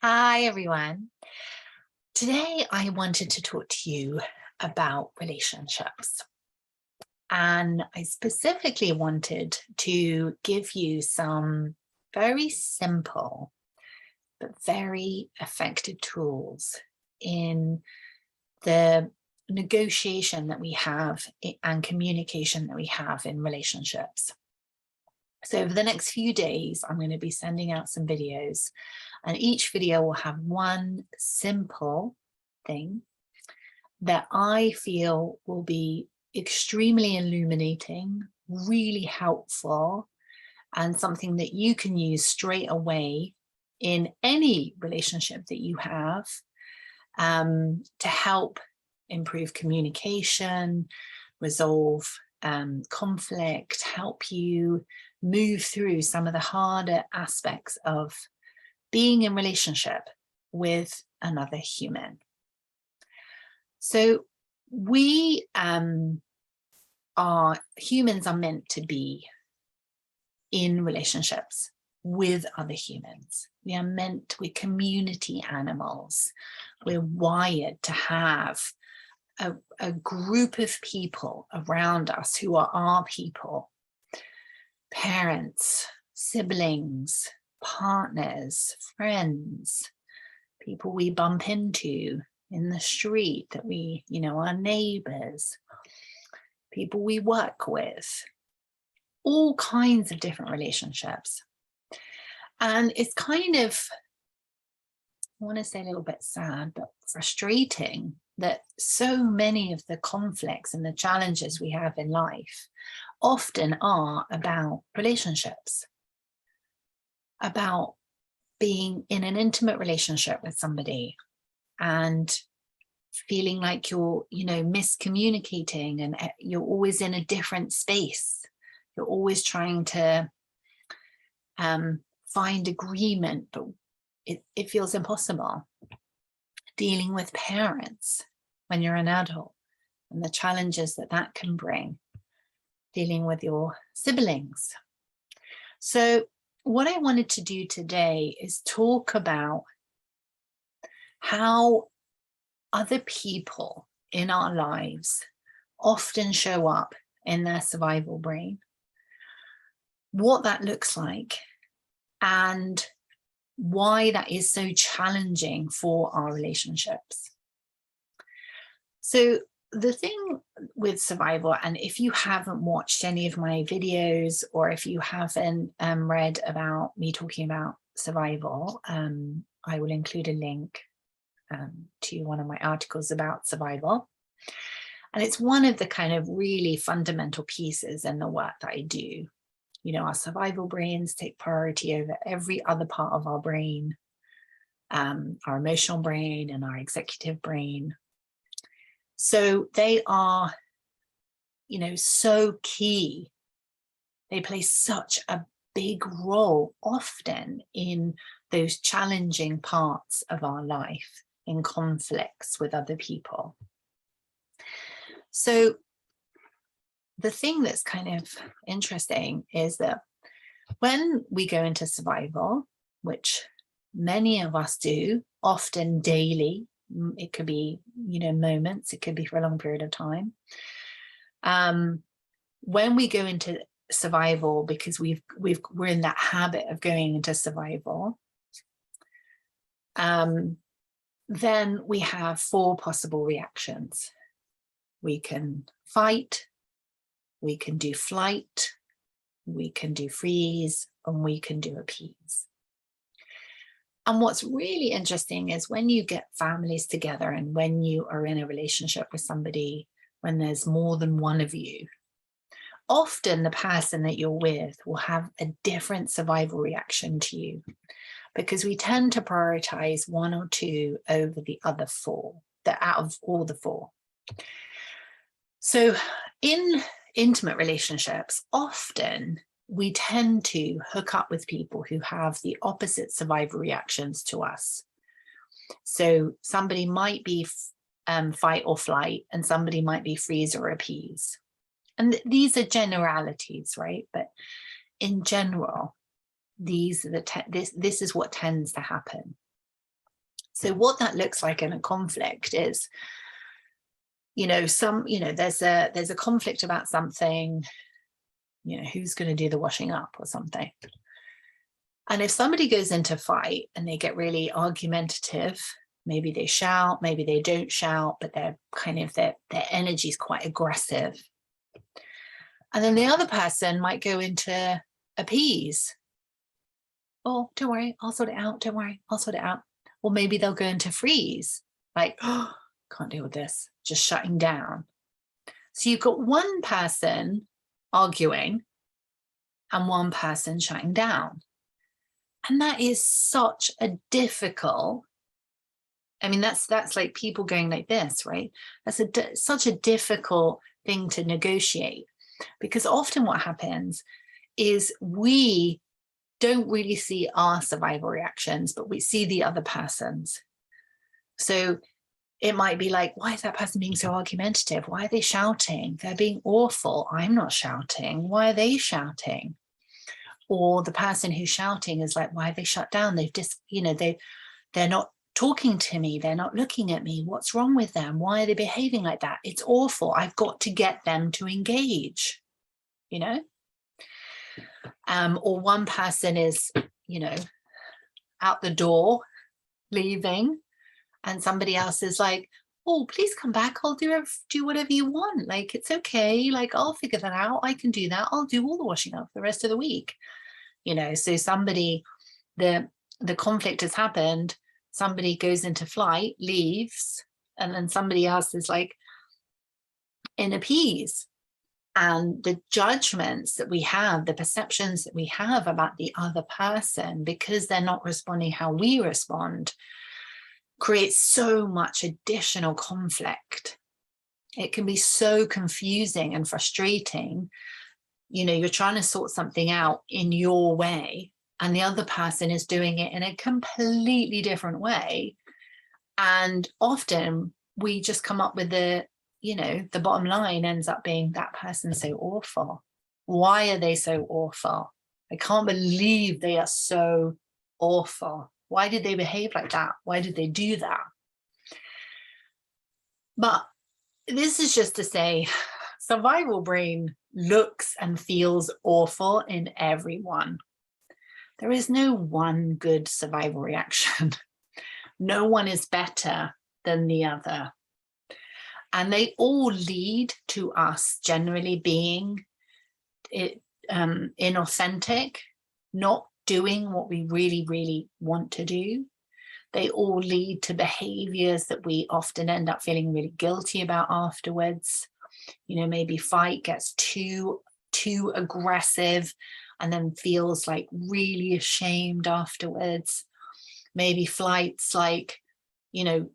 Hi, everyone. Today, I wanted to talk to you about relationships. And I specifically wanted to give you some very simple but very effective tools in the negotiation that we have and communication that we have in relationships. So over the next few days, I'm going to be sending out some videos, and each video will have one simple thing that I feel will be extremely illuminating, really helpful, and something that you can use straight away in any relationship that you have, to help improve communication, resolve conflict, help you move through some of the harder aspects of being in relationship with another human. So humans are meant to be in relationships with other humans. We're community animals. We're wired to have a group of people around us who are our people: parents, siblings, partners, friends, people we bump into in the street that our neighbors, people we work with, all kinds of different relationships. And it's kind of, I want to say, a little bit sad, but frustrating that so many of the conflicts and the challenges we have in life often are about relationships, about being in an intimate relationship with somebody and feeling like you're, miscommunicating, and you're always in a different space. You're always trying to find agreement, but it feels impossible. Dealing with parents when you're an adult and the challenges that can bring. Dealing with your siblings. So what I wanted to do today is talk about how other people in our lives often show up in their survival brain, what that looks like, and why that is so challenging for our relationships. So the thing with survival, and if you haven't watched any of my videos, or if you haven't read about me talking about survival, I will include a link to one of my articles about survival. And it's one of the kind of really fundamental pieces in the work that I do. Our survival brains take priority over every other part of our brain, our emotional brain and our executive brain. So they are, so key. They play such a big role often in those challenging parts of our life, in conflicts with other people. So the thing that's kind of interesting is that when we go into survival, which many of us do, often daily, it could be, moments, it could be for a long period of time. When we go into survival, because we're in that habit of going into survival, then we have four possible reactions. We can fight, we can do flight, we can do freeze, and we can do appease. And what's really interesting is when you get families together and when you are in a relationship with somebody, when there's more than one of you, often the person that you're with will have a different survival reaction to you, because we tend to prioritize one or two over the other four, out of all the four. So in intimate relationships, often we tend to hook up with people who have the opposite survival reactions to us. So somebody might be fight or flight, and somebody might be freeze or appease. And these are generalities, right? But in general, this is what tends to happen. So what that looks like in a conflict is, there's a conflict about something, who's going to do the washing up or something. And if somebody goes into fight and they get really argumentative, maybe they shout, maybe they don't shout, but they're their energy is quite aggressive. And then the other person might go into appease. Oh, don't worry, I'll sort it out. Don't worry, I'll sort it out. Or maybe they'll go into freeze, like, oh, can't deal with this, just shutting down. So you've got one person arguing and one person shutting down. And that is such a difficult, that's like people going like this, right? That's such a difficult thing to negotiate, because often what happens is we don't really see our survival reactions, but we see the other person's. So it might be like, why is that person being so argumentative? Why are they shouting? They're being awful. I'm not shouting. Why are they shouting? Or the person who's shouting is like, why are they shut down? They're not talking to me. They're not looking at me. What's wrong with them? Why are they behaving like that? It's awful. I've got to get them to engage, or one person is, out the door leaving, and somebody else is like, oh, please come back. I'll do whatever you want. Like, it's okay. Like, I'll figure that out. I can do that. I'll do all the washing up the rest of the week. So somebody, the conflict has happened. Somebody goes into flight, leaves, and then somebody else is like in appease. And the judgments that we have, the perceptions that we have about the other person, because they're not responding how we respond, creates so much additional conflict. It can be so confusing and frustrating. You're trying to sort something out in your way, and the other person is doing it in a completely different way. And often we just come up with the bottom line ends up being, that person's so awful. Why are they so awful? I can't believe they are so awful. Why did they behave like that? Why did they do that? But this is just to say, survival brain looks and feels awful in everyone. There is no one good survival reaction. No one is better than the other. And they all lead to us generally being inauthentic, not doing what we really, really want to do. They all lead to behaviors that we often end up feeling really guilty about afterwards. Maybe fight gets too aggressive and then feels like really ashamed afterwards. Maybe flight's like,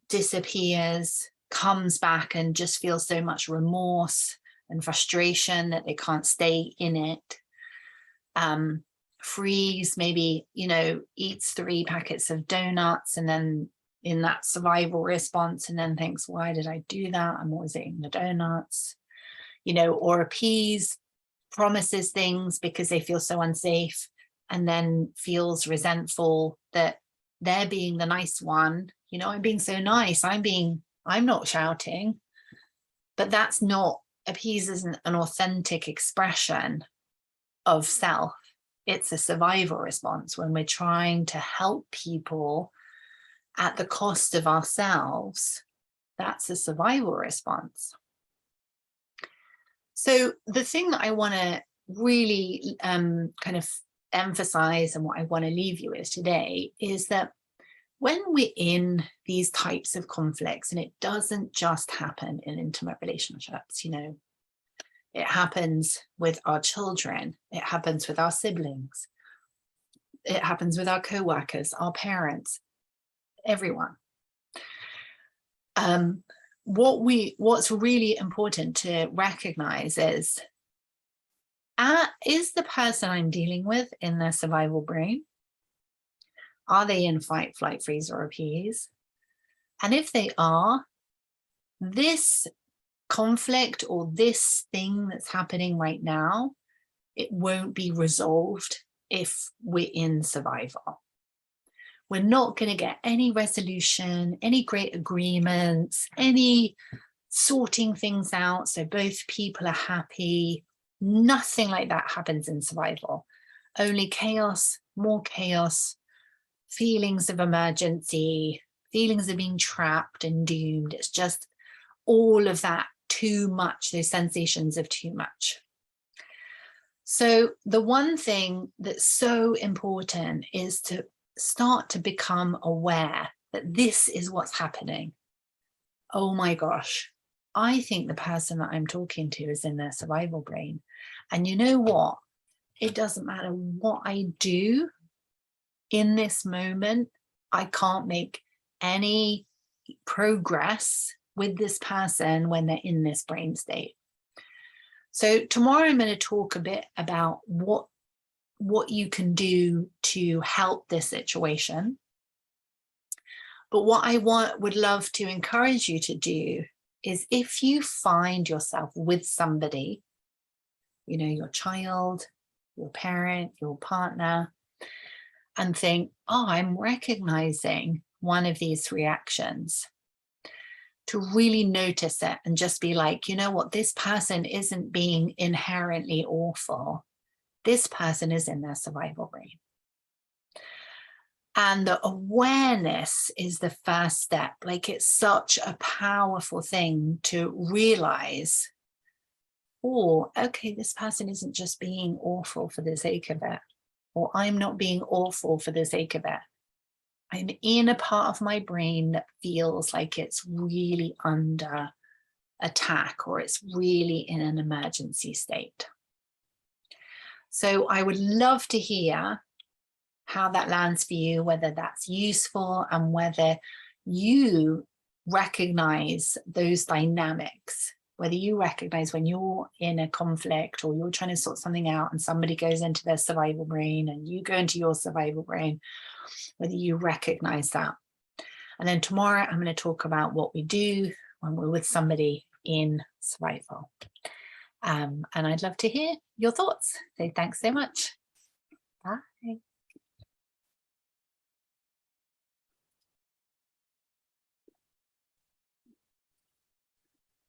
disappears, comes back and just feels so much remorse and frustration that they can't stay in it. Freeze, maybe, eats 3 packets of donuts and then in that survival response, and then thinks, why did I do that? I'm always eating the donuts. Or appease, promises things because they feel so unsafe, and then feels resentful that they're being the nice one. I'm being so nice. I'm not shouting. But that's not, appease isn't an authentic expression of self. It's a survival response when we're trying to help people at the cost of ourselves. That's a survival response. So the thing that I want to really kind of emphasize, and what I want to leave you with today, is that when we're in these types of conflicts, and it doesn't just happen in intimate relationships, it happens with our children, it happens with our siblings, it happens with our co-workers, our parents, everyone. What's really important to recognize is the person I'm dealing with in their survival brain? Are they in fight, flight, freeze, or appease? And if they are, this conflict or this thing that's happening right now, it won't be resolved if we're in survival. we're not going to get any resolution, any great agreements, any sorting things out so both people are happy. Nothing like that happens in survival. Only chaos, more chaos, feelings of emergency, feelings of being trapped and doomed. It's just all of that too much, those sensations of too much. So the one thing that's so important is to start to become aware that this is what's happening. Oh my gosh, I think the person that I'm talking to is in their survival brain. And you know what? It doesn't matter what I do in this moment, I can't make any progress with this person when they're in this brain state. So tomorrow I'm going to talk a bit about what you can do to help this situation. But what I would love to encourage you to do is, if you find yourself with somebody, you know, your child, your parent, your partner, and think, oh, I'm recognizing one of these reactions, to really notice it and just be like, you know what, this person isn't being inherently awful. This person is in their survival brain. And the awareness is the first step. Like, it's such a powerful thing to realize, oh, okay, this person isn't just being awful for the sake of it, or I'm not being awful for the sake of it. I'm in a part of my brain that feels like it's really under attack, or it's really in an emergency state. So I would love to hear how that lands for you, whether that's useful, and whether you recognize those dynamics, whether you recognize when you're in a conflict or you're trying to sort something out and somebody goes into their survival brain and you go into your survival brain, whether you recognize that. And then tomorrow I'm going to talk about what we do when we're with somebody in survival. And I'd love to hear your thoughts. So thanks so much. Bye.